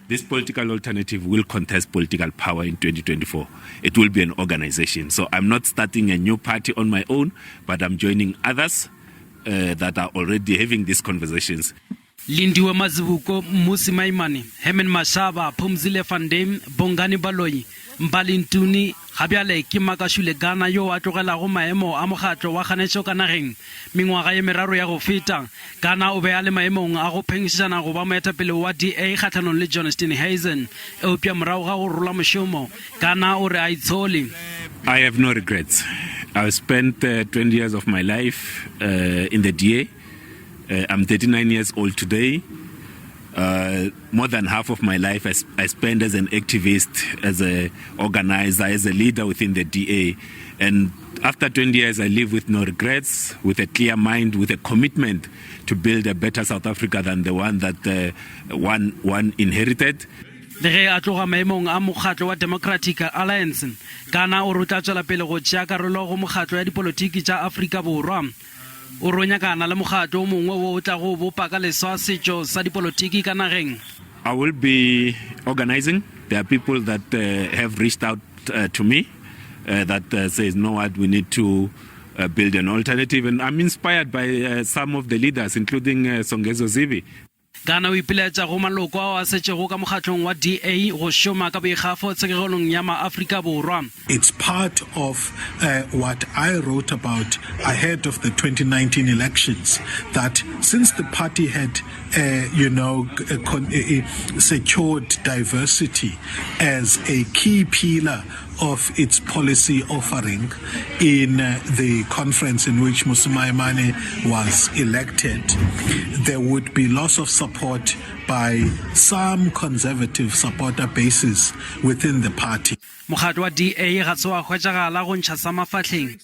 This political alternative will contest political power in 2024. It will be an organization. So I'm not starting a new party on my own, but I'm joining others that are already having these conversations. Lindiwe Mazibuko, Musi Maimani, Hemen Mashaba, Pumzile Fandem, Bongani Baloyi, Mbalintuni, Gauteng Makashule Gana yo a tlogela go maemo a mokgatlo wa kganetšo ka nageng mengwaga ye meraro ya go feta Gana o be a le maemong a go phenkgišana go ba moetapele wa DA kgatlhanong le Johnston Hazen eupša morago ga go rola mošomo Gana o re a itshole. I have no regrets. I spent 20 years of my life in the DA. I'm 39 years old today. More than half of my life I spent as an activist, as an organizer, as a leader within the DA. And after 20 years, I live with no regrets, with a clear mind, with a commitment to build a better South Africa than the one that one inherited. Le ge a tloga maemong a mokgatlo wa Democratic Alliance Gana o rutla tswela pele go tšea karolo go mokgatlo ya dipolotiki tša Afrika Borwa o ronya kana le mokgatlo o mongwe o tla go bopa ka leswa setšo sa dipolotiki ka nageng. I will be organizing. There are people that have reached out to me that says, no, what we need to build an alternative. And I'm inspired by some of the leaders, including Songezo Zivi. Gana o ipiletša go maloko ao a setšego ka mokgatlong wa DA go šoma ka boikgafo tshegelong ya maAfrika Borwa. It's part of what I wrote about ahead of the 2019 elections, that since the party had secured diversity as a key pillar of its policy offering in the conference in which Musi Maimane was elected, there would be loss of support by some conservative supporter bases within the party. Mokgatlo wa DA ga se wa hwetšagala go ntšha sa mafahleng.